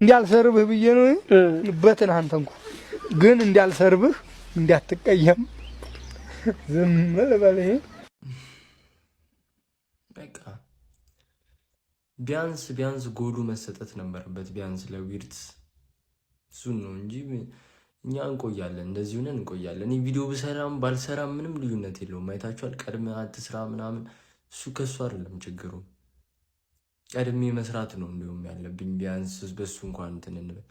እንዳልሰርብህ ብዬ ነው በትን አንተንኩ ግን እንዳልሰርብህ እንዳትቀየም ዝም ልበል። በቃ ቢያንስ ጎሉ መሰጠት ነበረበት። ቢያንስ ለዊርት እሱን ነው እንጂ እኛ እንቆያለን፣ እንደዚህ ሆነን እንቆያለን። እኔ ቪዲዮ ብሰራም ባልሰራም ምንም ልዩነት የለውም። አይታችኋል። ቀድመህ አትስራ ምናምን እሱ ከሱ አይደለም ችግሩ። ቀድሜ መስራት ነው እንደውም ያለብኝ። ቢያንስ በሱ እንኳን እንትን እንበል።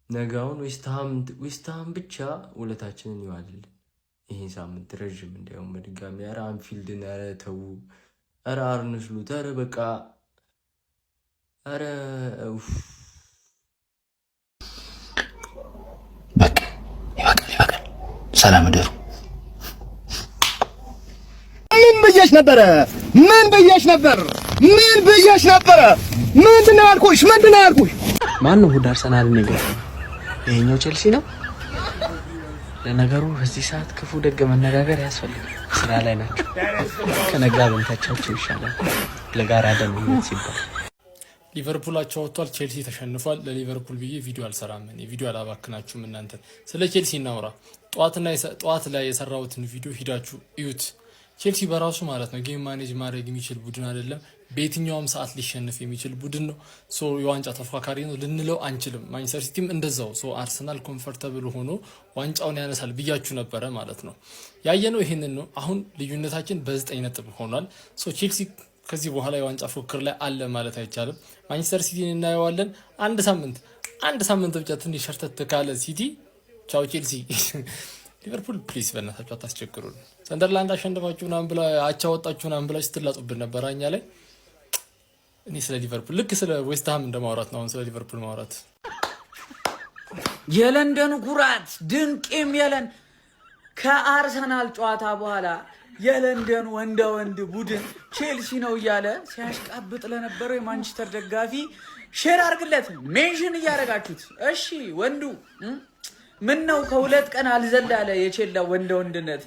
ነገውን ዌስትሃም ብቻ ውለታችንን ይዋልልን። ይሄን ሳምንት ረዥም እንዲያውም በድጋሚ ኧረ አንፊልድን ኧረ ተው ኧረ አርነ ስሎት ኧረ በቃ ኧረ ይበቃል። ሰላም እደሩ። ምን ብዬሽ ነበረ? ምንድን ነው ያልኩሽ? ማን ነው እሑድ አርሰናልን የገጠመው? ይሄኛው ቼልሲ ነው። ለነገሩ በዚህ ሰዓት ክፉ ደግ መነጋገር ያስፈልጋል። ስራ ላይ ናቸው። ከነጋ ብንተቻቸው ይሻላል ለጋራ ደህንነት ሲባል። ሊቨርፑላቸው ወጥቷል። ቼልሲ ተሸንፏል። ለሊቨርፑል ብዬ ቪዲዮ አልሰራም። እኔ ቪዲዮ አላባክናችሁም። እናንተ ስለ ቼልሲ እናውራ። ጠዋት ላይ የሰራሁትን ቪዲዮ ሂዳችሁ እዩት። ቼልሲ በራሱ ማለት ነው ጌም ማኔጅ ማድረግ የሚችል ቡድን አይደለም። በየትኛውም ሰዓት ሊሸነፍ የሚችል ቡድን ነው። የዋንጫ ተፎካካሪ ነው ልንለው አንችልም። ማንቸስተር ሲቲም እንደዛው። አርሰናል ኮምፈርተብል ሆኖ ዋንጫውን ያነሳል ብያችሁ ነበረ ማለት ነው። ያየነው ይሄንን ነው። አሁን ልዩነታችን በ9 ነጥብ ሆኗል። ቼልሲ ከዚህ በኋላ የዋንጫ ፉክክር ላይ አለ ማለት አይቻልም። ማንቸስተር ሲቲን እናየዋለን። አንድ ሳምንት ብቻ ትንሽ ሸርተት ካለ ሲቲ ቻው ቼልሲ። ሊቨርፑል ፕሊስ በእናታችሁ አታስቸግሩን። ሰንደርላንድ አሸንፋችሁ ምናምን ብላ አቻ ወጣችሁ ምናምን ብላችሁ ስትላጡብን ነበር እኛ ላይ። እኔ ስለ ሊቨርፑል ልክ ስለ ዌስትሃም እንደማውራት ነው አሁን ስለ ሊቨርፑል ማውራት። የለንደን ኩራት ድንቅም የለን ከአርሰናል ጨዋታ በኋላ የለንደን ወንድ ቡድን ቼልሲ ነው እያለ ሲያሽቃብጥ ለነበረው የማንቸስተር ደጋፊ ሼር አድርግለት፣ ሜንሽን እያደረጋችሁት። እሺ ወንዱ ምን ነው ከሁለት ቀን አልዘላለ የቼላ ወንድነት።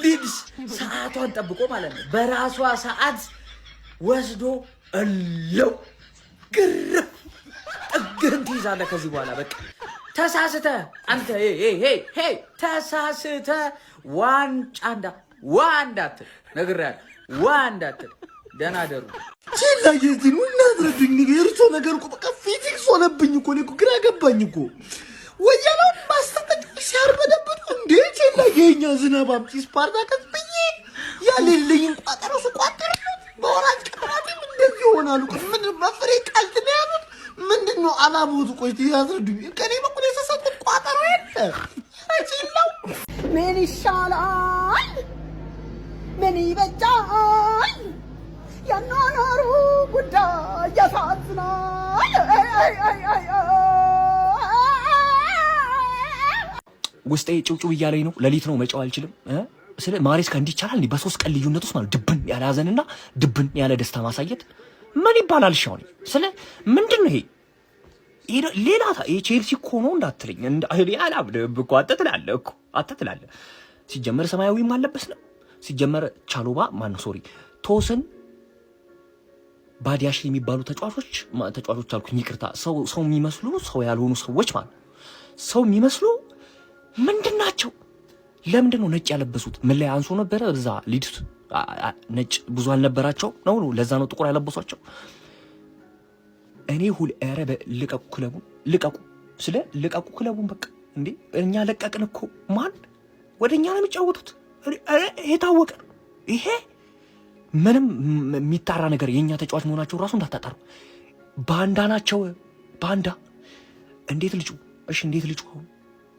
ሊድስ ሰዓቷን ጠብቆ ማለት ነው በራሷ ሰዓት ወስዶ እለው ግርፍ ጥግህን ትይዛለህ። ከዚህ በኋላ በቃ ተሳስተ አንተ ተሳስተ ዋንዳትል ነግሬያለሁ። ዋንዳትል ደህና ደሩ ቼላዬ እዚህ ነው እናድርግኝ። እርሶ ነገር እኮ በቃ ፊዚክስ ሆነብኝ እኮ እኔ እኮ ግራ ገባኝ እኮ። ወያለው ማስተቀጥ ሲያርበደብጥ እንዴ ቼላዬ የኛ ዝናብ አምጪ ስፓርታከስ ብዬ ያለልኝን ቋጠሮ ስቋጠር በወራጅ ቀራቲም እንደዚህ ይሆናሉ። ምን መፍሬ ቀልድ ነው ያሉት? ምንድነው አላማው? ቆይ ያዝርዱኝ። ከኔ በኩል የተሰጡት ቋጠሮ የለ ቼላው ምን ይሻላል? ምን ይበጃል? የኖሩ ጉዳይ ያሳዝናል። ውስጤ ጭውጭው እያለኝ ነው። ሌሊት ነው መጫው አልችልም። ስለ ማሬስካ እንዲቻላል በ3 ቀን ልዩነት ውስጥ ማለት ድብን ያለ ሀዘንና ድብን ያለ ደስታ ማሳየት ምን ይባላል? ሻው ስለ ምንድነው ይሄ? ሌላ ቼልሲ እኮ ነው እንዳትለኝ እኮ አትትላለህ። ሲጀመር ሰማያዊም አለበስንም። ሲጀመር ቻሎባ ማነው ሶሪ ቶስን ባዲያሽ የሚባሉ ተጫዋቾች አልኩኝ፣ ይቅርታ። ሰው የሚመስሉ ሰው ያልሆኑ ሰዎች ማለት ሰው የሚመስሉ ምንድናቸው? ለምንድን ነው ነጭ ያለበሱት? ምን ላይ አንሶ ነበረ? እዛ ሊድስ ነጭ ብዙ አልነበራቸው ነው። ለዛ ነው ጥቁር ያለበሷቸው። እኔ ኧረ ልቀቁ ክለቡን፣ ልቀቁ ክለቡን በቃ። እንዴ እኛ ለቀቅን እኮ ማን ወደኛ ነው የሚጫወቱት? የታወቀ ይሄ ምንም የሚጣራ ነገር የኛ ተጫዋች መሆናቸው ራሱ እንዳታጣሩ። ባንዳ ናቸው ባንዳ። እንዴት ልጩ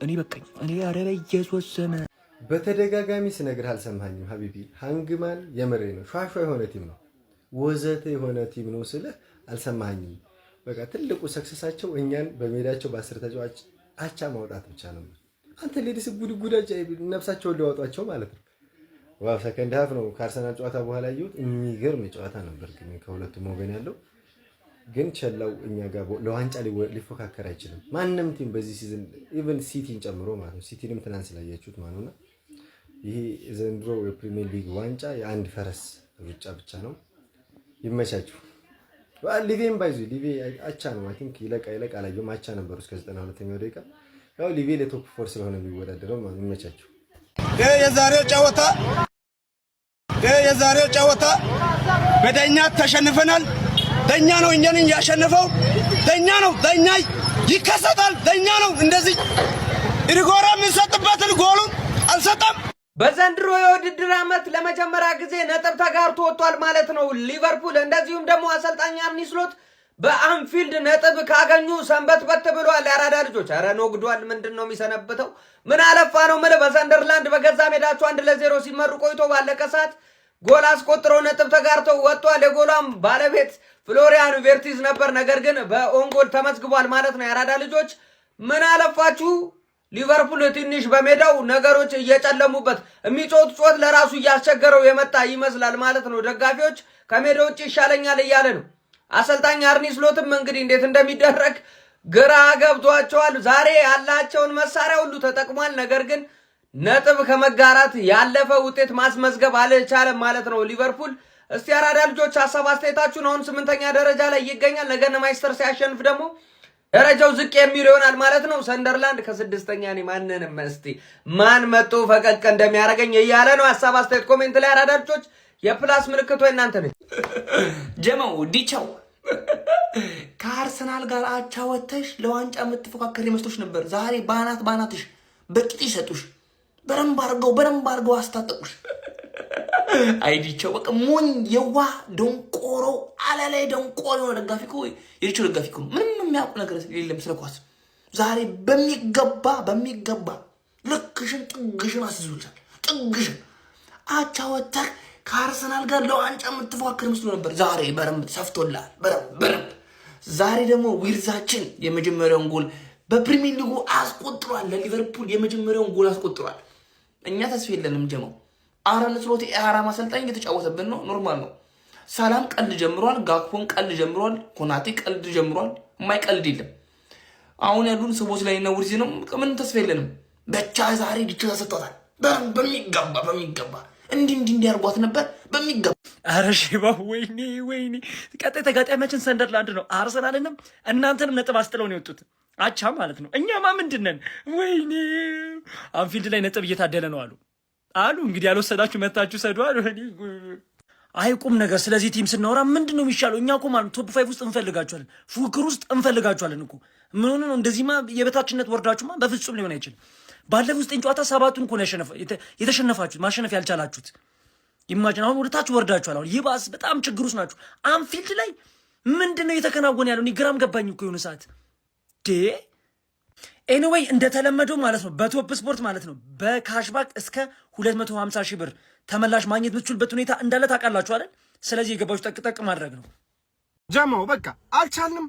እኔ በቃኝ። እኔ አረረ ኢየሱስ ሰማ በተደጋጋሚ ስነግርህ አልሰማኸኝም ሀቢቢ። ሃንግማን የምሬ ነው ሿሿ የሆነ ቲም ነው፣ ወዘተ የሆነ ቲም ነው ስልህ አልሰማኸኝም። በቃ ትልቁ ሰክሰሳቸው እኛን በሜዳቸው በ10 ተጫዋች አቻ ማውጣት ብቻ ነው። አንተ ሌዲስ ጉድጉዳጅ ነፍሳቸውን ሊያወጧቸው ማለት ነው። ዋው ሰከንድ ሃፍ ነው ከአርሰናል ጨዋታ በኋላ ያዩት የሚገርም ጨዋታ ነበር። ግን ከሁለቱም ወገን ያለው ግን ቸላው እኛ ጋር ለዋንጫ ሊፎካከር አይችልም ማንም ቲም በዚህ ሲዝን ኢቭን ሲቲን ጨምሮ ማለት ነው። ሲቲንም ትናንት ስላያችሁት ማለት ነው። ይሄ ዘንድሮ የፕሪሚየር ሊግ ዋንጫ የአንድ ፈረስ ሩጫ ብቻ ነው። ይመቻችሁ። ሊቬን ባይዙ ሊቬ አቻ ነው። አይ ቲንክ ይለቃ አላየሁም። አቻ ነበሩ እስከ 92ኛው ደቂቃ። ያው ሊቬ ለቶፕ 4 ስለሆነ የሚወዳደረው ማለት ይመቻቸው። የዛሬው ጨዋታ በዳኛ ተሸንፈናል። ዳኛ ነው እኛን ያሸነፈው። ዳኛ ነው፣ ዳኛ ይከሰታል። ዳኛ ነው እንደዚህ ኢሪጎራ የምንሰጥበትን ጎሉን አልሰጠም። በዘንድሮ የውድድር ዓመት ለመጀመሪያ ጊዜ ነጥብ ተጋርቶ ወጥቷል ማለት ነው ሊቨርፑል። እንደዚሁም ደግሞ አሰልጣኝ አርኒ ስሎት በአንፊልድ ነጥብ ካገኙ ሰንበትበት ብሏል። ያራዳ ልጆች ኧረ ነግዷል። ምንድነው የሚሰነብተው? ምን አለፋ ነው የምልህ። በሰንደርላንድ በገዛ ሜዳቸው 1-0 ሲመሩ ቆይቶ ባለቀ ሰዓት ጎል አስቆጥረው ነጥብ ተጋርተው ወጥቷል። የጎሏም ባለቤት ፍሎሪያን ቬርቲዝ ነበር። ነገር ግን በኦንጎል ተመዝግቧል ማለት ነው። ያራዳ ልጆች ምን አለፋችሁ ሊቨርፑል ትንሽ በሜዳው ነገሮች እየጨለሙበት የሚጮት ጮት ለራሱ እያስቸገረው የመጣ ይመስላል ማለት ነው። ደጋፊዎች ከሜዳው ውጭ ይሻለኛል እያለ ነው። አሰልጣኝ አርኒ ስሎትም እንግዲህ እንዴት እንደሚደረግ ግራ ገብቷቸዋል። ዛሬ ያላቸውን መሳሪያ ሁሉ ተጠቅሟል። ነገር ግን ነጥብ ከመጋራት ያለፈ ውጤት ማስመዝገብ አልቻለም ማለት ነው ሊቨርፑል። እስቲ አራዳ ልጆች ሀሳብ አስተያየታችሁን። አሁን 8ኛ ደረጃ ላይ ይገኛል። ነገ ማንቸስተር ሲያሸንፍ ደግሞ ደረጃው ዝቅ የሚል ይሆናል ማለት ነው። ሰንደርላንድ ከ6ኛ ነኝ ማንንም እስቲ ማን መጥቶ ፈቀቅ እንደሚያደርገኝ እያለ ነው። ሀሳብ አስተያየት ኮሜንት ላይ አራዳ ልጆች። የፕላስ ምልክቱ እናንተ ነች። ጀማው ዲቻው ከአርሰናል ጋር አቻ ወተሽ ለዋንጫ የምትፎካከር ይመስሎሽ ነበር። ዛሬ ባናትሽ በቂጥ ይሰጡሽ። በረምብ አድርገው አስታጠቁሽ። አይዲቻው በቃ ሞኝ የዋ ደንቆሮ አለላይ ደንቆሮ ነው። ደጋፊ እኮ የዲቻው ደጋፊ እኮ ምንም የሚያውቁ ነገር የለም ስለ ኳስ። ዛሬ በሚገባ ልክሽን ጥግሽን አስይዙልሻል። ጥግሽን አቻ ወተህ ከአርሰናል ጋር ለዋንጫ የምትፎካከር መስሎ ነበር። ዛሬ በረምብ ሰፍቶላል። በረምብ ዛሬ ደግሞ ዊርዛችን የመጀመሪያውን ጎል በፕሪሚየር ሊጉ አስቆጥሯል። ለሊቨርፑል የመጀመሪያውን ጎል አስቆጥሯል። እኛ ተስፋ የለንም ጀማው። አርነ ስሎት የአራማ አሰልጣኝ እየተጫወተብን ነው። ኖርማል ነው። ሰላም ቀልድ ጀምሯል። ጋክፖን ቀልድ ጀምሯል። ኮናቴ ቀልድ ጀምሯል። የማይቀልድ የለም። አሁን ያሉን ሰዎች ላይ ነው ዊርዝ ነው። ምን ተስፋ የለንም። ብቻ ዛሬ ዲቻ ተሰጥቷታል። በሚገባ እንዲያርጓት ነበር በሚገባ። አረ ሼባ ወይኔ ቀጣይ ተጋጣሚያችን ሰንደርላንድ ነው። አርሰናልንም እናንተንም ነጥብ አስጥለው ነው የወጡት። አቻ ማለት ነው። እኛማ ምንድን ነን? ወይኔ አንፊልድ ላይ ነጥብ እየታደለ ነው አሉ እንግዲህ ያልወሰዳችሁ መታችሁ ሰዱ አሉ። አይቁም ነገር። ስለዚህ ቲም ስናወራ ምንድን ነው የሚሻለው? እኛ እኮ ማለት ቶፕ 5 ውስጥ እንፈልጋችኋለን፣ ፉክክር ውስጥ እንፈልጋችኋለን እኮ። ምን ሆነ ነው እንደዚህማ የበታችነት ወርዳችሁማ በፍጹም ሊሆን አይችልም። ባለፈው 9 ጨዋታ 7ቱን እኮ ነው የተሸነፋችሁት፣ ማሸነፍ ያልቻላችሁት። ኢማጂን አሁን ወደ ታች ወርዳችኋል። አሁን ይባስ በጣም ችግር ውስጥ ናችሁ። አንፊልድ ላይ ምንድን ነው እየተከናወነ ያለው? እኔ ግራም ገባኝ እኮ የሆነ ሰዓት ኤኒዌይ እንደተለመደው ማለት ነው በቶፕ ስፖርት ማለት ነው በካሽባክ እስከ 250 ሺህ ብር ተመላሽ ማግኘት ብትችሉበት ሁኔታ እንዳለ ታውቃላችሁ አይደል? ስለዚህ የገባችሁ ጠቅጠቅ ማድረግ ነው። ጀማው በቃ አልቻልንም።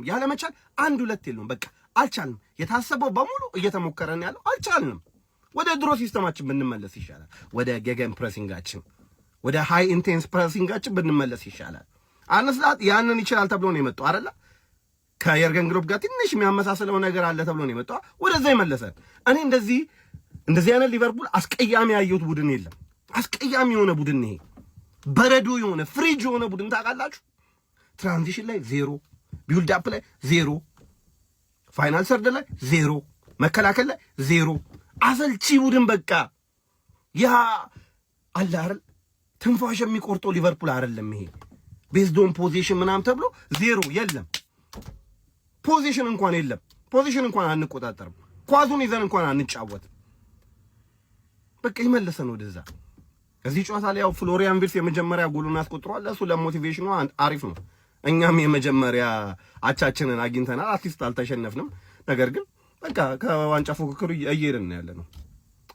ያለመቻል 1-2 የለውም። በቃ አልቻልንም። የታሰበው በሙሉ እየተሞከረን ያለው አልቻልንም። ወደ ድሮ ሲስተማችን ብንመለስ ይሻላል። ወደ ገገን ፕሬሲንጋችን፣ ወደ ሃይ ኢንቴንስ ፕሬሲንጋችን ብንመለስ ይሻላል። አንስላት ያንን ይችላል ተብሎ ነው የመጣው አይደል? ከየርገን ግሩፕ ጋር ትንሽ የሚያመሳስለው ነገር አለ ተብሎ ነው የመጣው። ወደዛ ይመለሳል። እኔ እንደዚህ አይነት ሊቨርፑል አስቀያሚ ያየሁት ቡድን የለም። አስቀያሚ የሆነ ቡድን ይሄ በረዶ የሆነ ፍሪጅ የሆነ ቡድን ታውቃላችሁ። ትራንዚሽን ላይ 0፣ ቢልድ አፕ ላይ 0፣ ፋይናል ሰርድ ላይ 0፣ መከላከል ላይ 0። አሰልቺ ቡድን በቃ ያ አለ አይደል? ትንፋሽ የሚቆርጠው ሊቨርፑል አይደለም ይሄ። ቤዝዶን ፖዚሽን ምናምን ተብሎ 0 የለም። ፖዚሽን እንኳን የለም። ፖዚሽን እንኳን አንቆጣጠርም። ኳሱን ይዘን እንኳን አንጫወትም። በቃ ይመለሰን ወደዛ። እዚህ ጨዋታ ላይ ያው ፍሎሪያን ቪርትዝ የመጀመሪያ ጎሉን አስቆጥሯል። ለሱ ለሞቲቬሽኑ አሪፍ ነው። እኛም የመጀመሪያ አቻችንን አግኝተናል። አትሊስት አልተሸነፍንም። ነገር ግን በቃ ከዋንጫ ፉክክሩ እየሄድን ያለ ነው።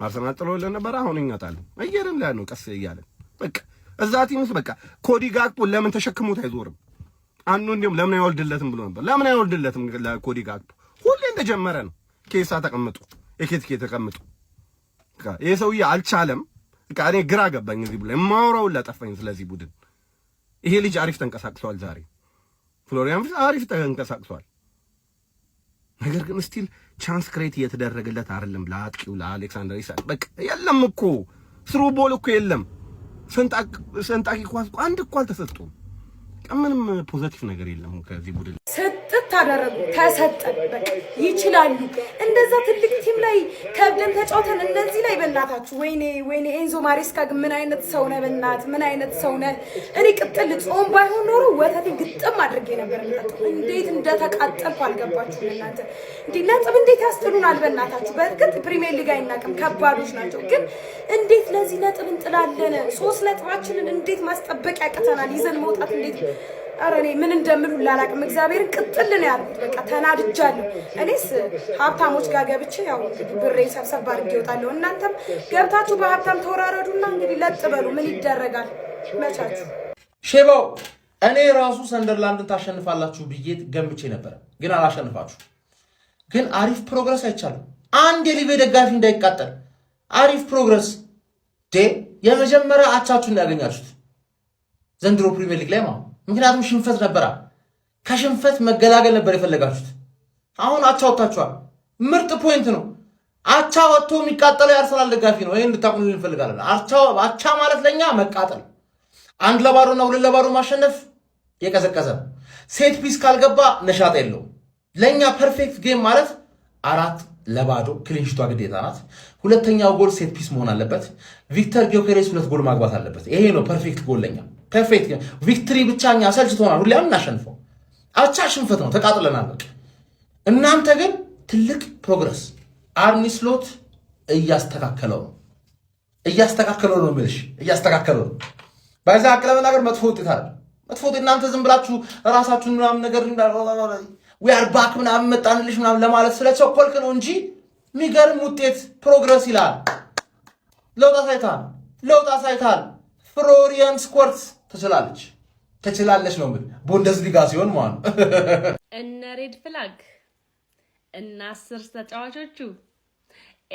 አርሰናል ጥሎልን ነበር። አሁን እኛ ጣልን። እየሄድን ያለ ነው ቀስ እያለን። በቃ እዛ ቲም ውስጥ በቃ ኮዲ ጋክፖ ለምን ተሸክሞት አይዞርም? አንዱ እንዲሁም ለምን አይወልድለትም ብሎ ነበር። ለምን አይወልድለትም? ለኮዲ ጋክፖ ሁሌ እንደጀመረ ነው። ኬሳ ተቀምጡ፣ ኤኬትኬ ተቀምጡ። በቃ ይሄ ሰውዬ አልቻለም። በቃ እኔ ግራ ገባኝ። እዚህ ብሎ የማወራው ለጠፋኝ ስለዚህ ቡድን። ይሄ ልጅ አሪፍ ተንቀሳቅሷል ዛሬ። ፍሎሪያን ቪርትዝ አሪፍ ተንቀሳቅሷል። ነገር ግን ስቲል ቻንስ ክሬት እየተደረገለት አይደለም። ለአጥቂው ለአሌክሳንደር ኢሳክ በቃ የለም እኮ ስሩ ቦል እኮ የለም። ሰንጣቂ ኳስ አንድ እኮ አልተሰጡም። ምንም ፖዚቲቭ ነገር የለም ከዚህ ቡድን። ስጥት አደረጉ፣ ተሰጠን። በቃ ይችላሉ። እንደዛ ትልቅ ቲም ላይ ከብደን ተጫውተን እንደዚህ ላይ በእናታችሁ ወይኔ ኤንዞ ማሬስካ ግን ምን አይነት ሰው ነህ? በእናትህ ምን አይነት ሰው ነህ? እኔ ቅጥል ጾም ባይሆን ኖሮ ወተቴ ግጥም አድርጌ ነበር የምጠጣው። እንዴት እንደተቃጠልኩ አልገባችሁም እናንተ። እንዴ ነጥብ እንዴት ያስጥሉናል በእናታችሁ። በእርግጥ ፕሪሚየር ሊግ አይናቅም፣ ከባዶች ናቸው። ግን እንዴት ለዚህ ነጥብ እንጥላለን? 3 ነጥባችንን እንዴት ማስጠበቅ ያቅተናል? ይዘን መውጣት እንዴት? ኧረ እኔ ምን እንደምሉ ላላቅም። እግዚአብሔርን ቅጥል ነው ያልኩት። በቃ ተናድጃለሁ። እኔስ ሀብታሞች ጋር ገብቼ ያው ብሬን ሰብሰብ አድርጌ እወጣለሁ። እናንተም ገብታችሁ በሀብታም ተወራረዱና እንግዲህ ለጥ በሉ። ምን ይደረጋል? መቻችሁ። ሼባው እኔ ራሱ ሰንደርላንድን ታሸንፋላችሁ ብዬ ገምቼ ነበር፣ ግን አላሸንፋችሁ። ግን አሪፍ ፕሮግረስ አይቻልም። አንድ የሊቤ ደጋፊ እንዳይቃጠል አሪፍ ፕሮግረስ። የመጀመሪያ አቻችሁን ያገኛችሁት ዘንድሮ ፕሪሚየር ሊግ ላይ ማለት ምክንያቱም ሽንፈት ነበራ። ከሽንፈት መገላገል ነበር የፈለጋችሁት። አሁን አቻ ወጥታችኋል። ምርጥ ፖይንት ነው። አቻ ወጥቶ የሚቃጠለው የአርሰናል ደጋፊ ነው። ይሄን እንድታቁልን እንፈልጋለን። አቻ ማለት ለኛ መቃጠል፣ 1-2 እና 2-2 ማሸነፍ የቀዘቀዘ ነው። ሴት ፒስ ካልገባ ነሻጣ የለውም። ለኛ ፐርፌክት ጌም ማለት 4-2 ክሊንሽቷ ግዴታ ናት። ሁለተኛው ጎል ሴት ፒስ መሆን አለበት። ቪክተር ጊዮኬሬስ 2 ጎል ማግባት አለበት። ይሄ ነው ፐርፌክት ጎል ለኛ። ፐርፌክት ቪክትሪ ብቻኛ ሰልችቶናል። ሁሌ እናሸንፈው። አቻ ሽንፈት ነው፣ ተቃጥለናል። በቃ እናንተ ግን ትልቅ ፕሮግረስ። አርኒ ስሎት እያስተካከለው ነው የምልሽ፣ እያስተካከለው ነው። ባይዛ አቅለበ ነገር መጥፎ ውጤት አለ። መጥፎ ውጤት እናንተ ዝም ብላችሁ ራሳችሁን ምናምን ነገር we are back ምናምን መጣንልሽ ምናምን ለማለት ስለቸኮልክ ነው እንጂ የሚገርም ውጤት ፕሮግረስ ይላል። ለውጥ አሳይታል። ፍሎሪያን ስኮርት ትችላለች ነው ምን ቡንደስሊጋ ሲሆን ማለት እነ ሬድ ፍላግ እና 10 ተጫዋቾቹ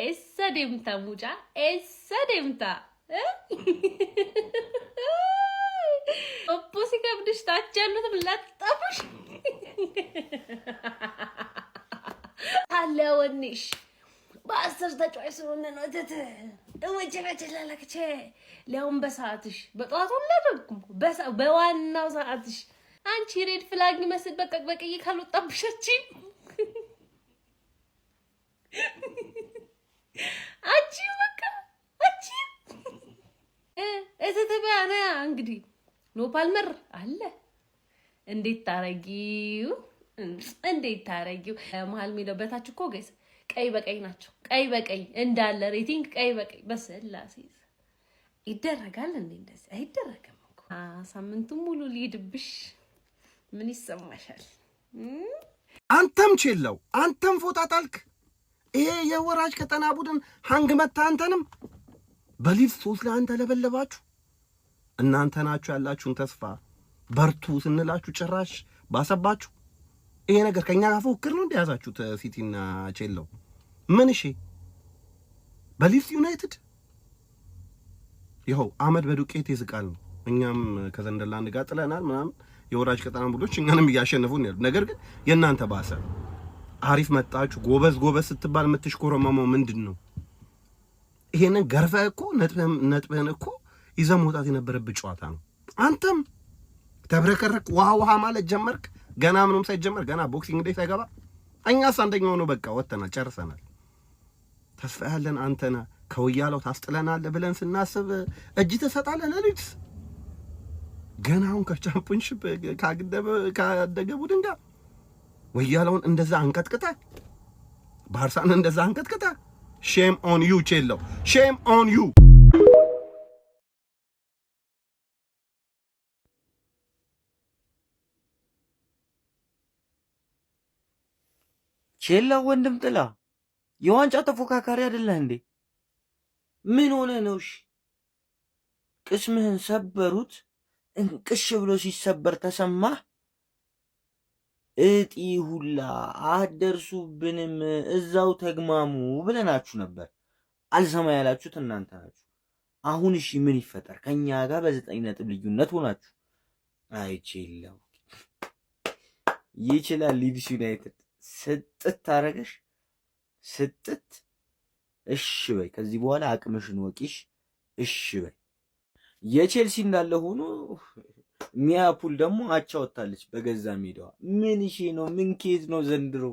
ኤሰደምታ ሙጫ ኤሰደምታ ኦፖሲ ከብድሽ ታች ያሉት ብላጣፍሽ አለወንሽ በ10 ተጫዋች ስለሆነ ነው እተት ወጀራችላላክቼ ለውን በሰዓትሽ በጧት ወለደኩ በዋናው ሰዓትሽ አንቺ ሬድ ፍላግ መስል በቀይ ካልወጣብሽቺ አንቺ በቃ አንቺ እተተባና እንግዲህ ኖ ፓልመር አለ እንዴት ታረጊው መሀል ሜዳው በታች እኮ ጋይስ ቀይ በቀይ ናቸው። ቀይ በቀይ እንዳለ ሬቲንግ ቀይ በቀይ በስላሴ ይደረጋል እንዴ? እንደዚህ አይደረግም እኮ። ሳምንቱን ሙሉ ሊድብሽ ምን ይሰማሻል? አንተም ቼለው አንተም ፎጣጣልክ። ይሄ የወራጅ ቀጠና ቡድን ሃንግ መታ አንተንም በሊዝ 3-1 ለበለባችሁ። እናንተ ናችሁ ያላችሁን ተስፋ በርቱ ስንላችሁ ጭራሽ ባሰባችሁ። ይሄ ነገር ከኛ ጋር ፉክክር ነው እንደያዛችሁት ሲቲና ቼለው ምን? እሺ በሊዝ ዩናይትድ ይኸው አመድ በዱቄት ይዝቃል ነው። እኛም ከሰንደርላንድ ጋር ጥለናል ምናምን የወራጅ ቀጠና ቡድኖች እኛንም እያሸነፉን ያሉ። ነገር ግን የእናንተ ባሰ። አሪፍ መጣችሁ ጎበዝ ስትባል የምትሽኮረመመው ምንድን ነው? ይሄንን ገርፈህ እኮ ነጥብህን እኮ ይዘህ መውጣት የነበረብህ ጨዋታ ነው። አንተም ተብረከረክ ውሃ ማለት ጀመርክ። ገና ምንም ሳይጀመር ገና ቦክሲንግ እንዴት አይገባ። እኛስ አንደኛው ነው በቃ ወጥተናል፣ ጨርሰናል። ተስፋ ያለን አንተና ከውያለው ታስጥለናለህ ብለን ስናስብ እጅ ትሰጣለህ ለሊት። ገና አሁን ከቻምፒዮንሺፕ ካደገ ቡድን ጋር ወያለውን እንደዛ አንቀጥቅጠ፣ ባርሳን እንደዛ አንቀጥቅጠ። ሼም ኦን ዩ ቼለው፣ ሼም ኦን ዩ። ቼላው ወንድም ጥላ የዋንጫ ተፎካካሪ አይደለህ እንዴ? ምን ሆነ ነው? እሺ ቅስምህን ሰበሩት። እንቅሽ ብሎ ሲሰበር ተሰማህ? እጢ ሁላ አደርሱብንም እዛው ተግማሙ ብለናችሁ ነበር። አልሰማ ያላችሁት እናንተ ናችሁ። አሁን እሺ ምን ይፈጠር? ከኛ ጋር በ9 ነጥብ ልዩነት ሆናችሁ። አይ ቼላው ይችላል። ሊድስ ዩናይትድ ስጥት አረገሽ ስጥት። እሺ በይ ከዚህ በኋላ አቅምሽን ወቂሽ። እሺ በይ የቼልሲ እንዳለ ሆኖ ሚያፑል ደግሞ አቻ ወጣለች በገዛ ሜዳዋ። ምን እሺ ነው? ምን ኬዝ ነው ዘንድሮ?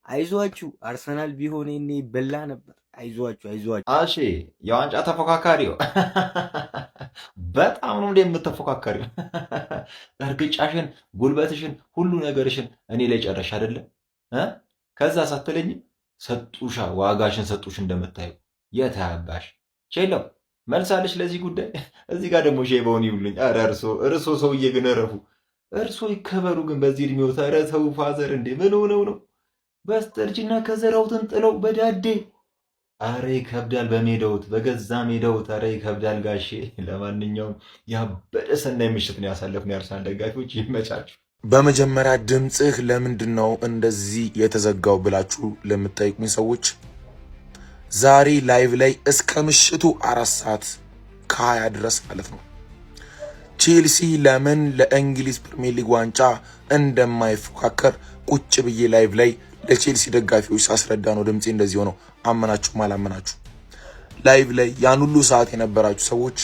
አይዟችሁ አርሰናል ቢሆን እኔ በላ ነበር። አይዟችሁ። አሺ የዋንጫ ተፎካካሪው በጣም ነው የምትፎካከሪው። እርግጫሽን፣ ጉልበትሽን፣ ሁሉ ነገርሽን እኔ ላይ ጨረሽ አይደለ? ከዛ ሳትለኝ ሰጡሻ፣ ዋጋሽን ሰጡሽ። እንደምታየው የታባሽ ቼለው መልሳለሽ ለዚህ ጉዳይ። እዚህ ጋር ደግሞ ሼባውን ይውልኝ። ኧረ እርሶ ሰውዬ ግን እረፉ። እርሶ ይከበሩ ግን በዚህ እድሜው። ኧረ ተው ፋዘር፣ እንዴ ምን ሆነው ነው በስተርጅና ከዘራውትን ጥለው በዳዴ? አረ ይከብዳል። በሜዳውት በገዛ ሜዳውት። አረ ይከብዳል ጋሼ። ለማንኛውም ያበደ ሰናይ ምሽት ነው ያሳለፍነው። የአርሰናል ደጋፊዎች ይመቻችሁ። በመጀመሪያ ድምፅህ ለምንድን ነው እንደዚህ የተዘጋው ብላችሁ ለምትጠይቁኝ ሰዎች ዛሬ ላይቭ ላይ እስከ ምሽቱ 4:20 ድረስ ማለት ነው ቼልሲ ለምን ለእንግሊዝ ፕሪሚየር ሊግ ዋንጫ እንደማይፎካከር ቁጭ ብዬ ላይቭ ላይ ለቼልሲ ደጋፊዎች ሳስረዳ ነው ድምፄ እንደዚህ ሆነው። አመናችሁም አላመናችሁ ላይቭ ላይ ያን ሁሉ ሰዓት የነበራችሁ ሰዎች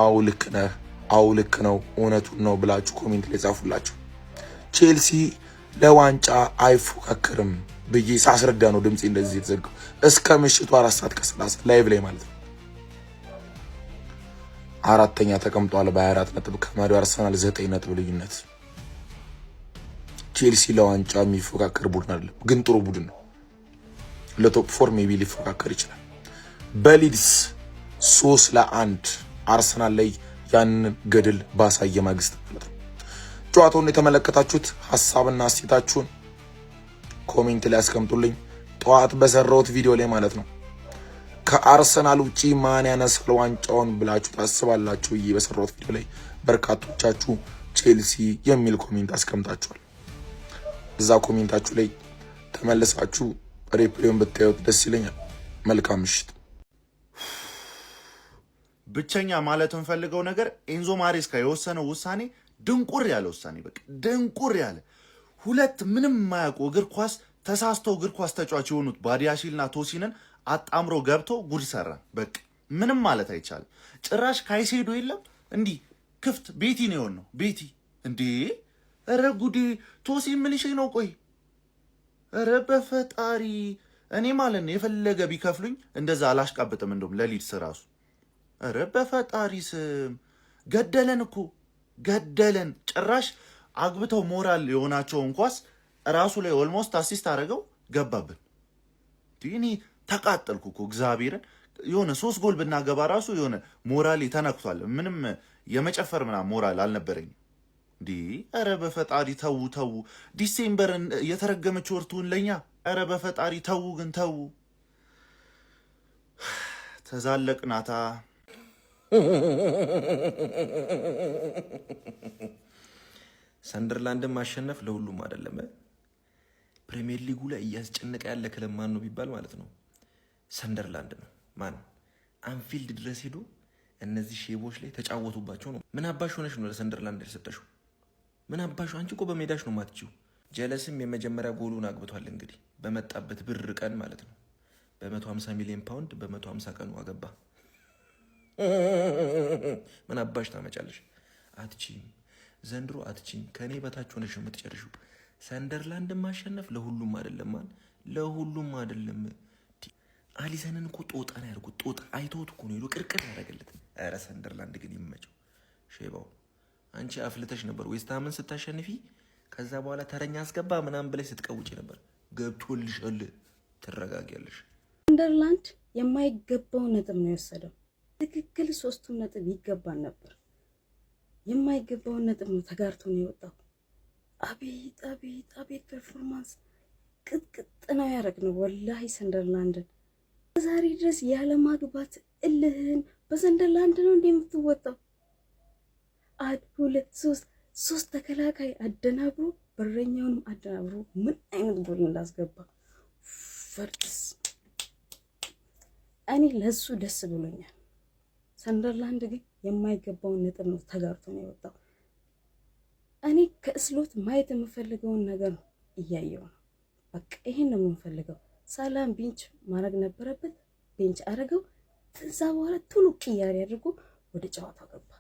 አው ልክ ነህ፣ አው ልክ ነው፣ እውነቱን ነው ብላችሁ ኮሜንት ላይ ጻፉላችሁ። ቼልሲ ለዋንጫ አይፎካከርም ብዬ ሳስረዳ ነው ድምፄ እንደዚህ የተዘጋው እስከ ምሽቱ 4:30 ላይቭ ላይ ማለት ነው። አራተኛ ተቀምጧል በ24 ነጥብ ከመሪው አርሰናል 9 ነጥብ ልዩነት። ቼልሲ ለዋንጫ የሚፎካከር ቡድን አይደለም፣ ግን ጥሩ ቡድን ነው። ለቶፕ 4 ሜቢ ሊፎካከር ይችላል። በሊድስ 3-1 አርሰናል ላይ ያንን ገድል ባሳየ ማግስት ማለት ነው። ጨዋታውን የተመለከታችሁት ሐሳብና አስተያየታችሁን ኮሜንት ላይ አስቀምጡልኝ። ጠዋት በሰራሁት ቪዲዮ ላይ ማለት ነው ከአርሰናል ውጪ ማን ያነሳል ዋንጫውን ብላችሁ ታስባላችሁ? በሰራሁት ቪዲዮ ላይ በርካቶቻችሁ ቼልሲ የሚል ኮሜንት አስቀምጣችኋል። እዛ ኮሜንታችሁ ላይ ተመልሳችሁ ሪፕሌውን ብታዩት ደስ ይለኛል። መልካም ምሽት። ብቸኛ ማለት እንፈልገው ነገር ኤንዞ ማሬስካ የወሰነው ውሳኔ ድንቁር ያለ ውሳኔ፣ በቃ ድንቁር ያለ ሁለት ምንም የማያውቁ እግር ኳስ ተሳስተው እግር ኳስ ተጫዋች የሆኑት ባዲያሺልና ቶሲንን አጣምሮ ገብቶ ጉድ ሰራ። በቃ ምንም ማለት አይቻልም። ጭራሽ ካይሴዶ የለም እንዲህ ክፍት ቤቲ ነው የሆነው። ቤቲ እንዴ! ኧረ ጉዴ! ቶሲን ምን ይሽ ነው? ቆይ ኧረ በፈጣሪ እኔ ማለት ነው የፈለገ ቢከፍሉኝ እንደዛ አላሽቃብጥም። እንደውም ለሊድስ ራሱ ኧረ በፈጣሪ ስም ገደለን እኮ ገደለን። ጭራሽ አግብተው ሞራል የሆናቸውን ኳስ ራሱ ላይ ኦልሞስት አሲስት አድርገው ገባብን። እኔ ተቃጠልኩ እኮ እግዚአብሔርን። የሆነ 3 ጎል ብናገባ ራሱ የሆነ ሞራሌ ተነክቷል። ምንም የመጨፈር ምናምን ሞራል አልነበረኝም። ኧረ በፈጣሪ ተዉ ተዉ። ዲሴምበርን የተረገመች ወርቱን ለኛ። ኧረ በፈጣሪ ተዉ ግን ተዉ። ተዛለቅናታ። ሰንደርላንድን ማሸነፍ ለሁሉም አይደለም። ፕሪሚየር ሊጉ ላይ እያስጨነቀ ያለ ክለብ ማን ነው ቢባል ማለት ነው ሰንደርላንድ ነው። ማን አንፊልድ ድረስ ሄዶ እነዚህ ሼቦች ላይ ተጫወቱባቸው ነው። ምን አባሽ ሆነሽ ነው ለሰንደርላንድ ያልሰጠሽው? ምን አባሽ? አንቺ እኮ በሜዳሽ ነው ማትችው። ጀለስም የመጀመሪያ ጎሉን አግብቷል። እንግዲህ በመጣበት ብር ቀን ማለት ነው በ150 ሚሊዮን ፓውንድ በ150 ቀኑ አገባ። ምን አባሽ ታመጫለሽ? አትችይም፣ ዘንድሮ አትችይም። ከኔ በታች ሆነሽ የምትጨርሺው። ሰንደርላንድን ማሸነፍ ለሁሉም አይደለም። ማን ለሁሉም አይደለም። አሊሰንን እኮ ጦጣ ነው ያደርጉት። ጦጣ አይተውት እኮ ነው ሄዶ ቅርቅር ያደረገለት። ኧረ ሰንደርላንድ ግን ይመቸው። ሼባው አንቺ አፍልተሽ ነበር ዌስትሃምን ስታሸንፊ። ከዛ በኋላ ተረኛ አስገባ ምናምን ብለሽ ስትቀውጪ ነበር። ገብቶልሻል፣ ትረጋጊያለሽ። ሰንደርላንድ የማይገባውን ነጥብ ነው የወሰደው። ትክክል 3ቱን ነጥብ ይገባል ነበር። የማይገባውን ነጥብ ነው ተጋርቶ ነው የወጣው። አቤት አቤት አቤት ፐርፎርማንስ! ቅጥቅጥ ነው ያደረግነው ወላሂ ሰንደርላንድን። ዛሬ ድረስ ያለ ማግባት እልህን በሰንደርላንድ ነው እንደምትወጣው። 1 2 3 ተከላካይ አደናብሮ በረኛውንም አደናብሮ ምን አይነት ጎል እንዳስገባ ፈርስ። እኔ ለሱ ደስ ብሎኛል። ሰንደርላንድ ግን የማይገባውን ነጥብ ነው ተጋርቶ ነው የወጣው። እኔ ከስሎት ማየት የምፈልገውን ነገር ነው እያየው ነው። በቃ ይሄን ነው የምንፈልገው። ሰላም ቤንች ማድረግ ነበረበት፣ ቤንች አደረገው። ከዛ በኋላ ቶሎ ቅያሬ አድርጎ ወደ ጨዋታው ገባ።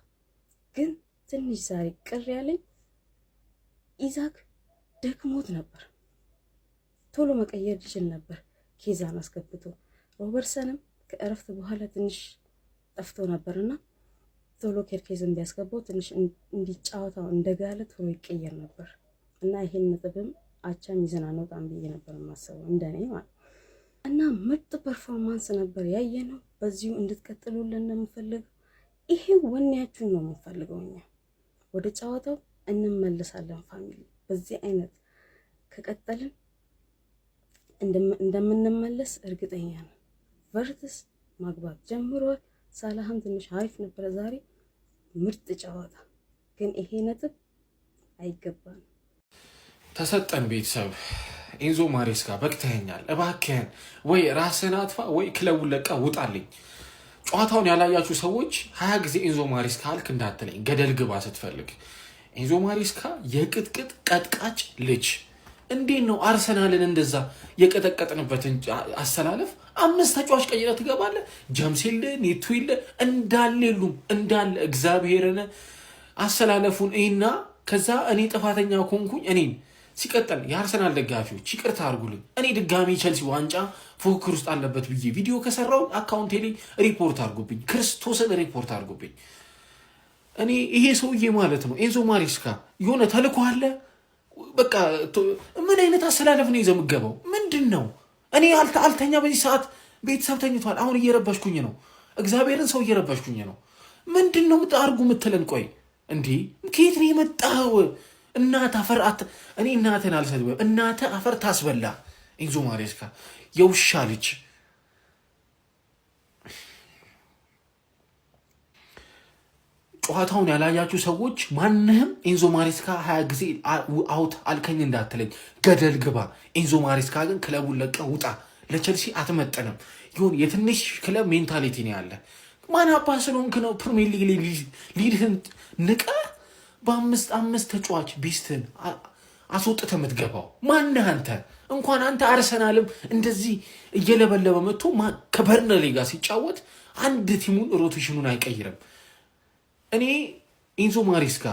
ግን ትንሽ ዛሬ ቅር ያለኝ ኢዛክ ደክሞት ነበር። ቶሎ መቀየር ይችል ነበር ኬዛን አስገብቶ። ሮበርትሰንም ከእረፍት በኋላ ትንሽ ጠፍቶ ነበርና ቶሎ ኬርኬዝን ቢያስገባው ትንሽ እንዲጫወታው እንደጋለ ቶሎ ይቀየር ነበር እና ይሄን ነጥብም አቻም ይዘና ነው ጣም ብዬ ነበር ማሰበው እንደኔ ማለት እና ምርጥ ፐርፎርማንስ ነበር ያየነው። በዚሁ እንድትቀጥሉልን ነው የምፈልገው። ይሄ ወኔያችሁን ነው የምፈልገው። እኛ ወደ ጨዋታው እንመለሳለን ፋሚሊ። በዚህ አይነት ከቀጠልን እንደምንመለስ እርግጠኛ ነኝ። ቨርትስ ማግባት ጀምሯል። ሳላህም ትንሽ አሪፍ ነበር ዛሬ፣ ምርጥ ጨዋታ። ግን ይሄ ነጥብ አይገባም። ተሰጠን ቤተሰብ። ኤንዞ ማሬስካ በቅተኸኛል፣ እባክህን ወይ ራስህን አጥፋ ወይ ክለቡን ለቃ ውጣልኝ። ጨዋታውን ያላያችሁ ሰዎች 20 ጊዜ ኤንዞ ማሬስካ አልክ እንዳትለኝ፣ ገደል ግባ ስትፈልግ። ኤንዞ ማሬስካ የቅጥቅጥ ቀጥቃጭ ልጅ። እንዴት ነው አርሰናልን እንደዛ የቀጠቀጥንበትን አሰላለፍ 5 ተጫዋች ቀይረ ትገባለህ? ጀምስ የለ፣ ኔቶ የለ፣ እንዳለ የሉም እንዳለ። እግዚአብሔርን አሰላለፉን እና ከዛ እኔ ጥፋተኛ ኮንኩኝ እኔን ሲቀጥል የአርሰናል ደጋፊዎች ይቅርታ አድርጉልኝ። እኔ ድጋሚ ቸልሲ ዋንጫ ፉክክር ውስጥ አለበት ብዬ ቪዲዮ ከሰራው አካውንቴ ላይ ሪፖርት አድርጉብኝ፣ ክርስቶስን ሪፖርት አድርጉብኝ። እኔ ይሄ ሰውዬ ማለት ነው ኤንዞ ማሬስካ የሆነ ተልኮ አለ። በቃ ምን አይነት አሰላለፍ ነው ይዘው የምገባው? ምንድን ነው? እኔ አልተኛ በዚህ ሰዓት ቤተሰብ ተኝቷል። አሁን እየረበሽኩኝ ነው፣ እግዚአብሔርን ሰው እየረበሽኩኝ ነው። ምንድን ነው አድርጉ የምትለን? ቆይ እንዴ ከየት ነው የመጣው? እናት አፈር እኔ እናትህን አልሰድብም። እናትህ አፈር ታስበላ። ኤንዞ ማሬስካ የውሻ ልጅ። ጨዋታውን ያላያችሁ ሰዎች ማንህም ኤንዞ ማሬስካ 20 ጊዜ አውት አልከኝ እንዳትለኝ፣ ገደል ግባ። ኤንዞ ማሬስካ ግን ክለቡን ለቀ ውጣ። ለቸልሲ አትመጠንም። ይሁን የትንሽ ክለብ ሜንታሊቲ ነው ያለ። ማን አባ ስለሆንክ ነው ፕሪሚየር ሊግ ሊድህን ንቀ በ5 ተጫዋች ቤስትን አስወጥተህ የምትገባው? ማነህ አንተ? እንኳን አንተ አርሰናልም እንደዚህ እየለበለበ መጥቶ ከበርንሌ ጋር ሲጫወት አንድ ቲሙን ሮቴሽኑን አይቀይርም። እኔ ኤንዞ ማሬስካ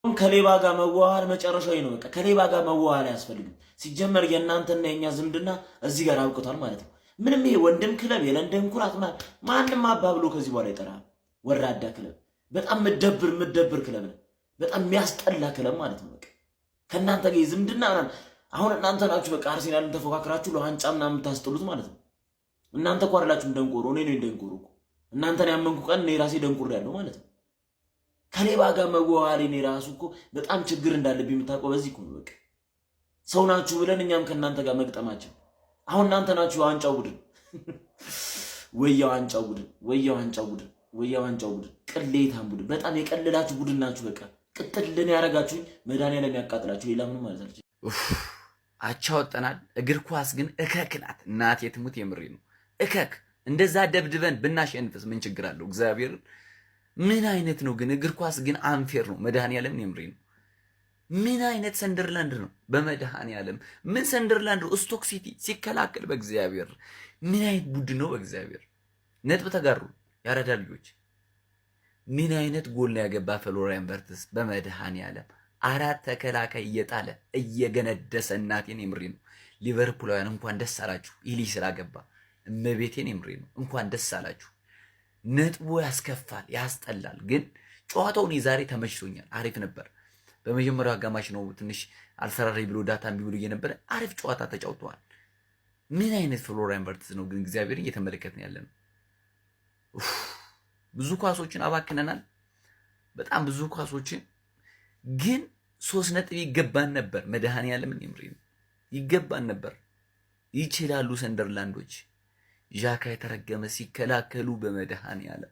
ከሌባ ጋር መዋሃል መጨረሻዊ ነው። በቃ ከሌባ ጋር መዋሃል አያስፈልግም። ሲጀመር የእናንተና የኛ ዝምድና እዚህ ጋር አብቅቷል ማለት ነው። ምንም ይሄ ወንድም ክለብ የለንደን ኩራት ማንም አባብሎ ከዚህ በኋላ ይጠራል። ወራዳ ክለብ፣ በጣም ምደብር ክለብ ነው። በጣም የሚያስጠላ ክለብ ማለት ነው። በቃ ከእናንተ ጋር ዝምድና አሁን እናንተ ናችሁ በቃ አርሴናልን ተፎካክራችሁ ለዋንጫ ምናምን የምታስጥሉት ማለት ነው። እናንተ እኮ አይደላችሁም ደንቆሮ፣ እኔ ነኝ ደንቆሮ እኮ። እናንተን ያመንኩ ቀን እኔ ራሴ ደንቆሮ ያለው ማለት ነው። ከሌባ ጋር መዋሃሌ እኔ ራሱ እኮ በጣም ችግር እንዳለብኝ የምታውቀው በዚህ እኮ ነው። በቃ ሰው ናችሁ ብለን እኛም ከእናንተ ጋር መግጠማችን። አሁን እናንተ ናችሁ የዋንጫው ቡድን ወያዋንጫው ቡድን ወያዋንጫው ቡድን ወያዋንጫው ቡድን ቅሌታም ቡድን፣ በጣም የቀለላችሁ ቡድን ናችሁ። በቃ ቅጥልን ያረጋችሁኝ መድኃኒዓለም ያቃጥላችሁ። ሌላ ምንም ማለት አልችልም። አቻ ወጠናል። እግር ኳስ ግን እከክ ናት። እናቴ ትሙት የምሬ ነው እከክ። እንደዛ ደብድበን ብናሸንፍስ ምን ችግር አለው? እግዚአብሔር ምን አይነት ነው ግን? እግር ኳስ ግን አንፌር ነው። መድኃኒዓለም የምሬ ነው። ምን አይነት ሰንደርላንድ ነው? በመድኃኒዓለም ምን ሰንደርላንድ ነው? ስቶክ ሲቲ ሲከላከል በእግዚአብሔር ምን አይነት ቡድን ነው? በእግዚአብሔር ነጥብ ተጋሩ ያረዳ ልጆች። ምን አይነት ጎል ነው ያገባ ፍሎሪያን ቨርትስ? በመድኃኒዓለም 4 ተከላካይ እየጣለ እየገነደሰ። እናቴን የምሬ ነው። ሊቨርፑላውያን እንኳን ደስ አላችሁ። ኢሊ ስላገባ እመቤቴን የምሬ ነው። እንኳን ደስ አላችሁ። ነጥቡ ያስከፋል፣ ያስጠላል። ግን ጨዋታው እኔ ዛሬ ተመችቶኛል። አሪፍ ነበር። በመጀመሪያው አጋማሽ ነው ትንሽ አልሰራሪ ብሎ ዳታ እምቢ ብሎ እየነበረ አሪፍ ጨዋታ ተጫውተዋል። ምን አይነት ፍሎሪያን ቨርትስ ነው ግን? እግዚአብሔር እየተመለከትን ያለ ነው። ብዙ ኳሶችን አባክነናል፣ በጣም ብዙ ኳሶችን። ግን 3 ነጥብ ይገባን ነበር። መድኃኒዓለምን የምሬ ነው ይገባን ነበር። ይችላሉ ሰንደርላንዶች። ዣካ የተረገመ ሲከላከሉ በመድኃኒዓለም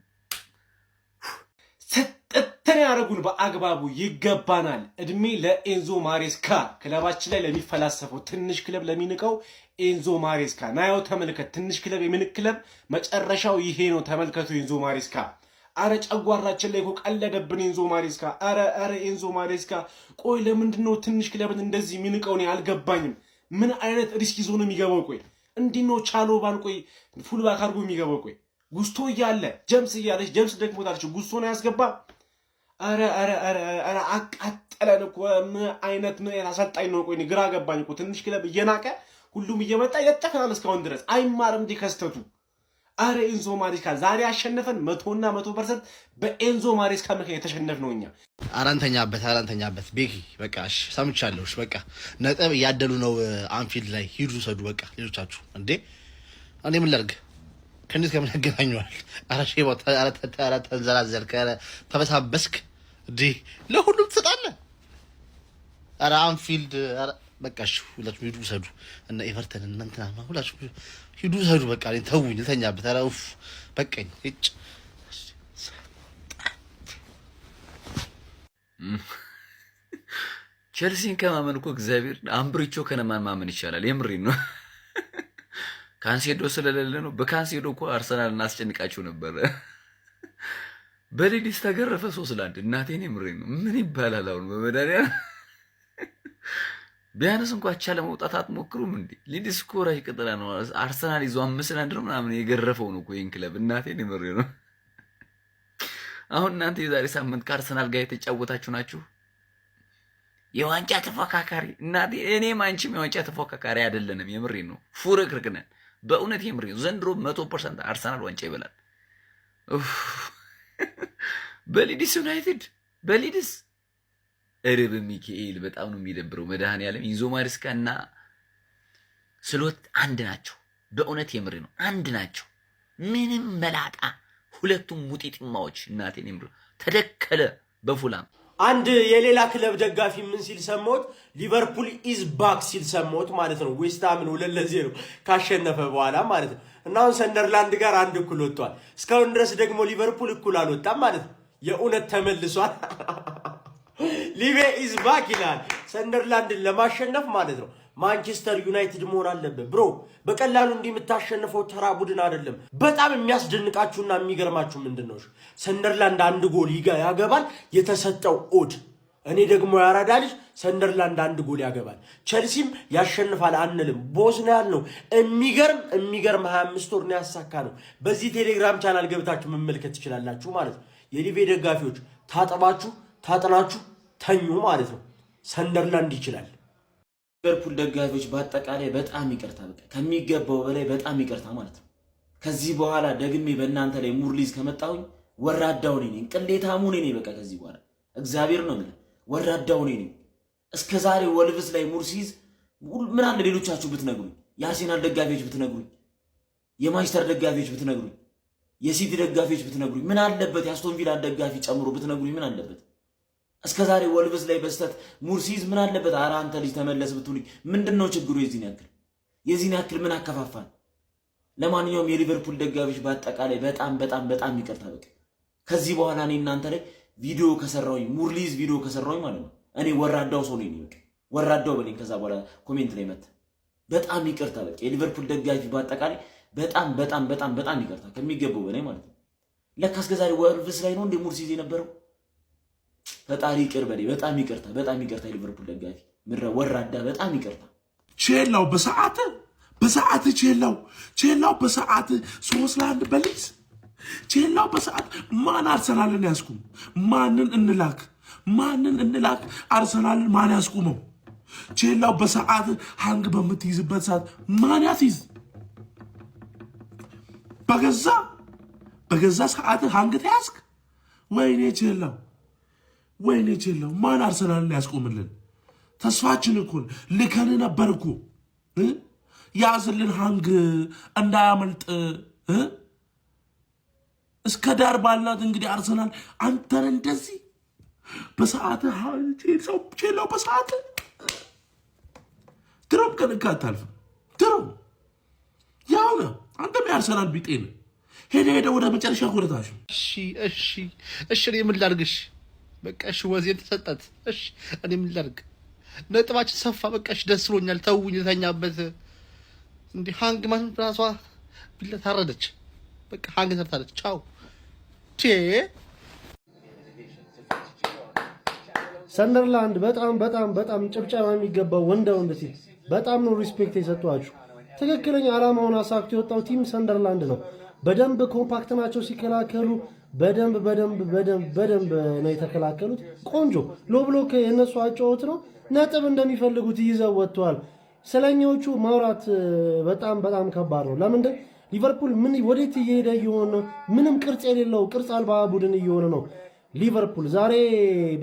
ሰጥተን ያረጉን በአግባቡ ይገባናል። እድሜ ለኤንዞ ማሬስካ። ክለባችን ላይ ለሚፈላሰፈው ትንሽ ክለብ ለሚንቀው ኤንዞ ማሬስካ ናያው ተመልከት። ትንሽ ክለብ የምን ክለብ መጨረሻው ይሄ ነው። ተመልከቱ ኤንዞ ማሬስካ። አረ ጨጓራችን ላይ እኮ ቀለደብን ኤንዞ ማሬስካ። አረ ኤንዞ ማሬስካ። ቆይ ለምንድነው ትንሽ ክለብን እንደዚህ የሚንቀው? ነው አልገባኝም። ምን አይነት ሪስክ ይዞ ነው የሚገባው? ቆይ እንዲህ ነው ቻሎባን ቆይ ፉልባክ አድርጎ የሚገባው? ቆይ ጉስቶ እያለ ጀምስ እያለች ጀምስ ደክሞታለች፣ ጉስቶ ነው ያስገባ። አረ አቃጠለን እኮ። ምን አይነት አሰልጣኝ ነው? ቆይ ግራ ገባኝ እኮ። ትንሽ ክለብ እየናቀ ሁሉም እየመጣ ይለጠፈናል እስካሁን ድረስ አይማርም እንዴ ከስተቱ? አረ ኤንዞ ማሬስካ ዛሬ አሸነፈን 100% በኤንዞ ማሬስካ ምክንያት የተሸነፍነው እኛ። አራንተኛበት ቤኪ በቃ እሺ ሰምቻለሁ። እሺ በቃ ነጥብ እያደሉ ነው አንፊልድ ላይ ሂዱ ሰዱ በቃ ሌሎቻችሁ እንዴ እኔ ምን ላድርግ? ከእንዴት ከምን ያገናኘዋል? አረ ሼባ አረ ተንዘላዘልክ፣ አረ ተበሳበስክ እንዴ ለሁሉም ትሰጣለህ። አረ አንፊልድ አረ በቃ እሺ ሁላችሁ ሂዱ ሰዱ እና ኤቨርተን እናንተና ሁላችሁ ሂዱ ሰዱ በቃ እኔ ተውኝ ልተኛበት። አረ ኡፍ በቃኝ እጭ ቼልሲን ከማመን እኮ እግዚአብሔር አምብሪቾ ከነማን ማመን ይቻላል። የምሬን ነው። ካንሴዶ ስለሌለ ነው። በካንሴዶ እኮ አርሰናል እናስጨንቃቸው ነበር። በሌሊት ተገረፈ 3-1 እናቴን የምሬን ነው። ምን ይባላል አሁን በመዳሪያ ቢያንስ እንኳን አቻ ለመውጣት አትሞክሩም እንዴ? ሊድስ እኮ ራሽ ቅጥላ ነው። አርሰናል ይዞ 5-1 ምናምን የገረፈው ነው እኮ ይሄን ክለብ እናቴን የምሬን ነው። አሁን እናንተ የዛሬ ሳምንት ከአርሰናል ጋር የተጫወታችሁ ናችሁ። የዋንጫ ተፎካካሪ እናቴ እኔም አንቺም የዋንጫ ተፎካካሪ አይደለንም። የምሬን ነው። ፉርክርክ ነን በእውነት የምሬን ነው። ዘንድሮ 100% አርሰናል ዋንጫ ይበላል። በሊድስ ዩናይትድ በሊድስ እርብ ሚካኤል በጣም ነው የሚደብረው። መድኃኒዓለም ኢንዞ ማሬስካ እና ስሎት አንድ ናቸው። በእውነት የምሬን ነው አንድ ናቸው። ምንም መላጣ ሁለቱም ሙጢጢማዎች እናቴን የምሬን ተደከለ በፉላም አንድ የሌላ ክለብ ደጋፊ ምን ሲል ሰማሁት? ሊቨርፑል ኢዝ ባክ ሲል ሰማሁት ማለት ነው። ዌስትሃምን 2-0 ካሸነፈ በኋላ ማለት ነው። እና አሁን ሰንደርላንድ ጋር 1 እኩል ወጥቷል። እስካሁን ድረስ ደግሞ ሊቨርፑል እኩል አልወጣም ማለት ነው። የእውነት ተመልሷል። ሊቬ ኢዝ ባክ ይላል። ሰንደርላንድን ለማሸነፍ ማለት ነው ማንቸስተር ዩናይትድ መሆን አለበት ብሮ። በቀላሉ እንዲህ የምታሸንፈው ተራ ቡድን አይደለም። በጣም የሚያስደንቃችሁና የሚገርማችሁ ምንድነው? ሰንደርላንድ 1 ጎል ያገባል የተሰጠው ኦድ። እኔ ደግሞ ያራዳ ልጅ ሰንደርላንድ 1 ጎል ያገባል ቸልሲም ያሸንፋል አንልም። ቦስ ነው ያልነው። የሚገርም 25 ወር ነው ያሳካ ነው። በዚህ ቴሌግራም ቻናል ገብታችሁ መመልከት ትችላላችሁ ማለት ነው። የሊቬ ደጋፊዎች ታጠባችሁ ታጥናችሁ ተኙ ማለት ነው። ሰንደርላንድ ይችላል። ሊቨርፑል ደጋፊዎች በአጠቃላይ በጣም ይቅርታ፣ በቃ ከሚገባው በላይ በጣም ይቅርታ ማለት ነው። ከዚህ በኋላ ደግሜ በእናንተ ላይ ሙርሊዝ ከመጣሁኝ ወራዳው ነኝ፣ ቅሌታሙ ነኝ። በቃ ከዚህ በኋላ እግዚአብሔር ነው ማለት ወራዳው ነኝ። እስከዛሬ ወልቭስ ላይ ሙርሲዝ ምን አለ ሌሎቻችሁ ብትነግሩኝ፣ የአርሴናል ደጋፊዎች ብትነግሩኝ፣ የማንቸስተር ደጋፊዎች ብትነግሩኝ፣ የሲቲ ደጋፊዎች ብትነግሩኝ፣ ምን አለበት የአስቶን ቪላ ደጋፊ ጨምሮ ብትነግሩኝ ምን አለበት? እስከዛሬ ወልቭስ ላይ በስተት ሙርሲዝ ምን አለበት? ኧረ አንተ ልጅ ተመለስ ብትሉኝ ምንድነው ችግሩ? የዚህን ያክል ምን አከፋፋል? ለማንኛውም የሊቨርፑል ደጋፊዎች በአጠቃላይ በጣም ይቅርታ። በቃ ከዚህ በኋላ እኔ እናንተ ላይ ቪዲዮ ከሰራሁኝ ሙርሊዝ ቪዲዮ ከሰራሁኝ ማለት ነው እኔ ወራዳው ሰው ነኝ። በቃ ወራዳው በለኝ። ከዛ በኋላ ኮሜንት ላይ መጣ በጣም ይቅርታ። በቃ የሊቨርፑል ደጋፊ በአጠቃላይ በጣም ይቅርታ ከሚገባው በላይ ማለት ነው። ለካ እስከዛሬ ወልቭስ ላይ ነው እንደ ሙርሲዝ የነበረው። ፈጣሪ ይቅር በለኝ። በጣም ይቅርታ የሊቨርፑል ደጋፊ ምረ ወራዳ በጣም ይቅርታ። ቼላው በሰዓት ቼላው በሰዓት 3-1 በሊዝ ቼላው በሰዓት ማን አርሰናልን ያስቁም? ማንን እንላክ? አርሰናልን ማን ያስቁመው? ቼላው በሰዓት ሃንግ በምትይዝበት ሰዓት ማን ያስይዝ? በገዛ ሰዓት ሃንግ ተያዝክ? ወይኔ ቼላው ማን አርሰናልን ያስቆምልን? ተስፋችን እኮ ልከን ነበር እኮ ያዝልን ሃንግ እንዳያመልጥ እስከ ዳር ባላት እንግዲህ አርሰናል አንተን እንደዚህ በሰዓት ቼላው በሰዓት ድሮም ከንካ አታልፍም። ድሮም ያው ነው። አንተም የአርሰናል ቢጤ ነህ። ሄደ ወደ መጨረሻ ሁለታሽ። እሺ እኔ ምን ላድርግሽ? በቃ እሺ ወዜን ተሰጣት። እሺ እኔ ምን ላድርግ? ነጥባችን ሰፋ። በቃ እሺ ደስ ብሎኛል። ተውኝ ልተኛበት። እንዴ ሃንግ ማን ራሷ ቢላ ታረደች። በቃ ሃንግ ሰርታለች። ቻው ሰንደርላንድ በጣም ጭብጨባ የሚገባው ወንድ ሲል በጣም ነው ሪስፔክት የሰጧችሁ። ትክክለኛ ዓላማውን አሳክቶ የወጣው ቲም ሰንደርላንድ ነው። በደንብ ኮምፓክት ናቸው ሲከላከሉ፣ በደንብ በደንብ በደንብ በደንብ ነው የተከላከሉት። ቆንጆ ሎ ብሎክ የነሱ አጫወት ነው። ነጥብ እንደሚፈልጉት ይዘው ወጥተዋል። ስለኛዎቹ ማውራት በጣም በጣም ከባድ ነው። ለምንድን ሊቨርፑል ምን ወዴት እየሄደ እየሆነ ነው? ምንም ቅርጽ የሌለው ቅርጽ አልባ ቡድን እየሆነ ነው ሊቨርፑል። ዛሬ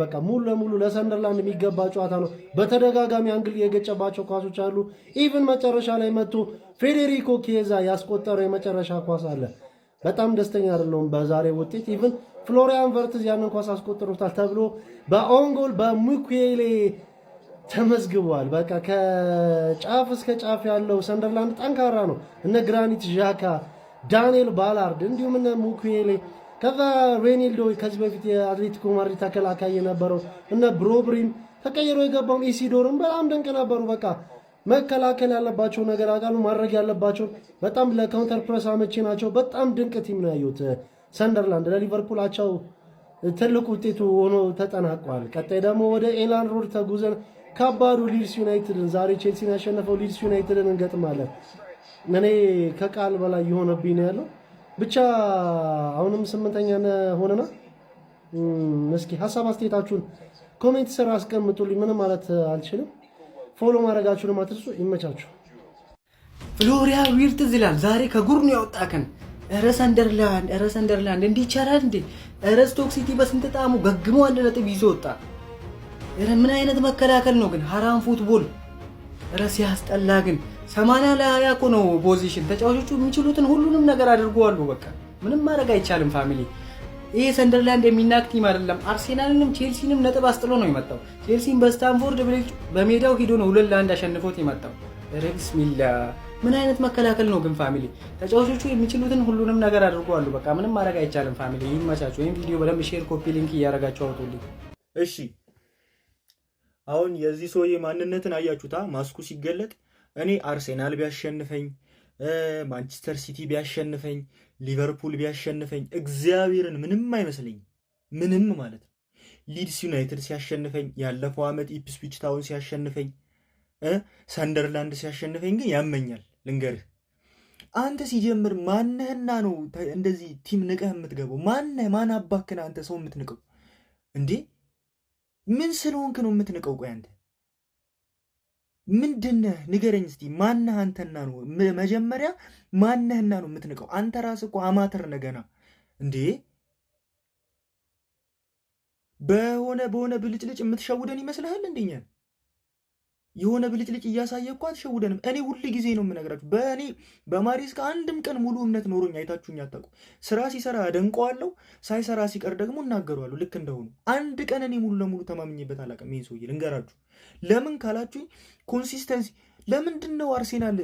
በቃ ሙሉ ለሙሉ ለሰንደርላንድ የሚገባ ጨዋታ ነው። በተደጋጋሚ አንግል የገጨባቸው ኳሶች አሉ። ኢቭን መጨረሻ ላይ መጥቶ ፌዴሪኮ ኬዛ ያስቆጠረው የመጨረሻ ኳስ አለ። በጣም ደስተኛ አይደለሁም በዛሬ ውጤት። ኢቭን ፍሎሪያን ቨርትዝ ያንን ኳስ አስቆጥሮታል ተብሎ በኦንጎል በሙኩዌሌ ተመዝግቧል። በቃ ከጫፍ እስከ ጫፍ ያለው ሰንደርላንድ ጠንካራ ነው። እነ ግራኒት ዣካ፣ ዳንኤል ባላርድ እንዲሁም እነ ሙኩዌሌ ከዛ ሬኒልዶ ከዚህ በፊት የአትሌቲኮ ማድሪድ ተከላካይ የነበረው እነ ብሮብሪም ተቀይሮ የገባውን ኢሲዶርም በጣም ድንቅ ነበሩ። በቃ መከላከል ያለባቸው ነገር አቃሉ ማድረግ ያለባቸው በጣም ለካውንተር ፕረስ አመቺ ናቸው። በጣም ድንቅ ቲም ነው ያዩት ሰንደርላንድ። ለሊቨርፑላቸው ትልቅ ውጤቱ ሆኖ ተጠናቋል። ቀጣይ ደግሞ ወደ ኤላንድ ሮድ ተጉዘን ከባዱ ሊድስ ዩናይትድን ዛሬ ቼልሲን ያሸነፈው ሊድስ ዩናይትድን እንገጥማለን። እኔ ከቃል በላይ የሆነብኝ ነው ያለው። ብቻ አሁንም 8ኛ ሆነና እስኪ ሐሳብ አስተያየታችሁን ኮሜንት ስራ አስቀምጡልኝ። ምንም ማለት አልችልም። ፎሎ ማድረጋችሁን አትርሱ። ይመቻችሁ። ፍሎሪያን ቪርትዝ ይላል ዛሬ ከጉር ነው ያወጣከን። ኧረ ሰንደርላንድ እንዲህ ይቻላል እንዴ? ኧረ ስቶክ ሲቲ በስንት ጣሙ ገግሞ 1 ነጥብ ይዞ ወጣ። ኧረ ምን አይነት መከላከል ነው ግን? ሐራም ፉትቦል። ኧረ ሲያስጠላ ግን 80 ላይ 20 እኮ ነው ፖዚሽን። ተጫዋቾቹ የሚችሉትን ሁሉንም ነገር አድርገዋል። በቃ ምንም ማድረግ አይቻልም። ፋሚሊ ይሄ ሰንደርላንድ የሚናቅ ቲም አይደለም። አርሴናልንም ቼልሲንም ነጥብ አስጥሎ ነው የመጣው። ቼልሲን በስታንፎርድ ብሪጅ በሜዳው ሂዶ ነው 2-1 አሸንፎት የመጣው። ኧረ ቢስሚላ ምን አይነት መከላከል ነው ግን ፋሚሊ? ተጫዋቾቹ የሚችሉትን ሁሉንም ነገር አድርገዋል። በቃ ምንም ማድረግ አይቻልም። ፋሚሊ ይመቻችሁ። ይሄን ቪዲዮ በደንብ ሼር፣ ኮፒ ሊንክ እያደረጋችሁ አውጡልኝ። እሺ አሁን የዚህ ሰውዬ ማንነትን አያችሁታ? ማስኩ ሲገለጥ እኔ አርሴናል ቢያሸንፈኝ፣ ማንቸስተር ሲቲ ቢያሸንፈኝ፣ ሊቨርፑል ቢያሸንፈኝ እግዚአብሔርን ምንም አይመስለኝም። ምንም ማለት ነው። ሊድስ ዩናይትድ ሲያሸንፈኝ፣ ያለፈው ዓመት ኢፕስዊች ታውን ሲያሸንፈኝ፣ ሰንደርላንድ ሲያሸንፈኝ ግን ያመኛል። ልንገርህ አንተ ሲጀምር ማነህና ነው እንደዚህ ቲም ንቀህ የምትገባው? ማን አባክና አንተ ሰው የምትንቀው እንዴ? ምን ስለሆንክ ነው የምትንቀው? ቆይ አንተ ምንድነህ? ንገረኝ እስቲ። ማነህ አንተና ነው መጀመሪያ ማነህና ነው የምትንቀው? አንተ ራስህ እኮ አማተር ነገና እንዴ። በሆነ ብልጭልጭ የምትሸውደን ይመስልሃል? እንደኛን የሆነ ብልጭልጭ እያሳየ እኮ አትሸውደንም። እኔ ሁል ጊዜ ነው የምነግራችሁ። በእኔ በማሬስካ አንድም ቀን ሙሉ እምነት ኖሮኝ አይታችሁኝ አታውቁም። ስራ ሲሰራ አደንቀዋለሁ፣ ሳይሰራ ሲቀር ደግሞ እናገረዋለሁ ልክ እንደሆኑ። አንድ ቀን እኔ ሙሉ ለሙሉ ተማምኜበት አላውቅም። ይሄን ሰውዬ ልንገራችሁ። ለምን ካላችሁኝ ኮንሲስተንሲ። ለምንድን ነው አርሴናል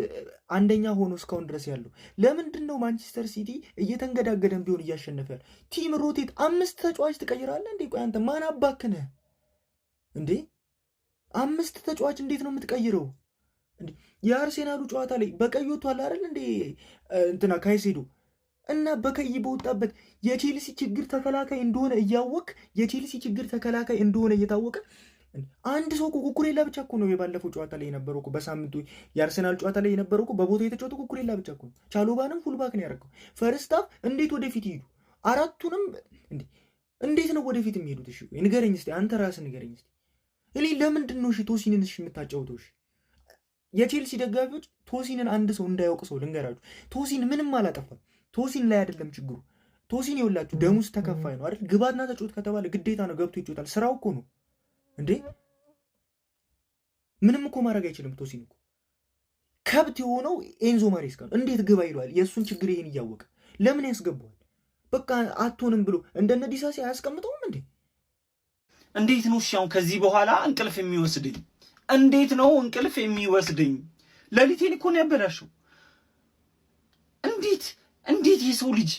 አንደኛ ሆኖ እስካሁን ድረስ ያለው? ለምንድን ነው ማንቸስተር ሲቲ እየተንገዳገደን ቢሆን እያሸነፈ ያለ? ቲም ሮቴት 5 ተጫዋች ትቀይራለህ እንዴ? ቆይ አንተ ማን አባክነህ እንዴ? 5 ተጫዋች እንዴት ነው የምትቀይረው? የአርሴናሉ ጨዋታ ላይ በቀይ ወጥቷል አይደል እንዴ? እንትና ካይሴዶ እና በቀይ በወጣበት የቼልሲ ችግር ተከላካይ እንደሆነ እያወቅ የቼልሲ ችግር ተከላካይ እንደሆነ እየታወቀ አንድ ሰው ኩኩሬላ ብቻ እኮ ነው የባለፈው ጨዋታ ላይ የነበረው እኮ። በሳምንቱ የአርሴናል ጨዋታ ላይ የነበረው እኮ በቦታው የተጫወተው ኩኩሬላ ብቻ እኮ ነው። ቻሎባንም ፉልባክ ነው ያደረገው። ፈርስት ሃፍ እንዴት ወደፊት ይሄዱ? አራቱንም እንዴት ነው ወደፊት የሚሄዱት? እሺ ንገረኝ እስቲ፣ አንተ ራስህ ንገረኝ እስቲ። እኔ ለምንድን ነው ቶሲንን የምታጫውተው? የቼልሲ ደጋፊዎች ቶሲንን አንድ ሰው እንዳያውቅ ሰው ልንገራችሁ። ቶሲን ምንም አላጠፋም። ቶሲን ላይ አይደለም ችግሩ። ቶሲን ይኸውላችሁ ደሙስ ተከፋይ ነው አይደል? ግባትና ተጫወት ከተባለ ግዴታ ነው ገብቶ ይጫወታል። ስራው እኮ ነው እንዴ። ምንም እኮ ማድረግ አይችልም። ቶሲን እኮ ከብት የሆነው ኤንዞ ማሬስካ ነው። እንዴት ግባ ይለዋል? የእሱን ችግር ይሄን እያወቀ ለምን ያስገባዋል? በቃ አትሆንም ብሎ እንደነ ዲሳሲ አያስቀምጠውም እንዴ? እንዴት ነው እሺ አሁን ከዚህ በኋላ እንቅልፍ የሚወስደኝ? እንዴት ነው እንቅልፍ የሚወስደኝ? ሌሊቴን እኮ ነው ያበላሸው። እንዴት የሰው ልጅ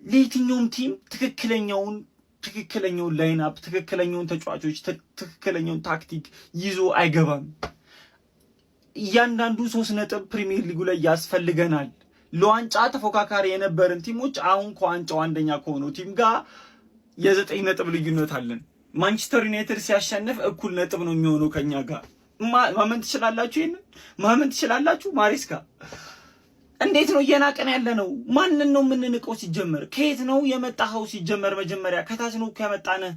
ለየትኛውም ቲም ትክክለኛውን ላይንአፕ፣ ትክክለኛውን ተጫዋቾች፣ ትክክለኛውን ታክቲክ ይዞ አይገባም? እያንዳንዱ 3 ነጥብ ፕሪሚየር ሊጉ ላይ ያስፈልገናል። ለዋንጫ ተፎካካሪ የነበርን ቲሞች አሁን ከዋንጫው አንደኛ ከሆነው ቲም ጋር የ9 ነጥብ ልዩነት አለን። ማንቸስተር ዩናይትድ ሲያሸንፍ እኩል ነጥብ ነው የሚሆነው ከኛ ጋር። ማመን ትችላላችሁ? ይሄንን ማመን ትችላላችሁ? ማሬስካ እንዴት ነው እየናቀን ያለ ነው? ማንን ነው የምንንቀው? ሲጀመር ከየት ነው የመጣኸው? ሲጀመር መጀመሪያ ከታች ነው ያመጣነህ።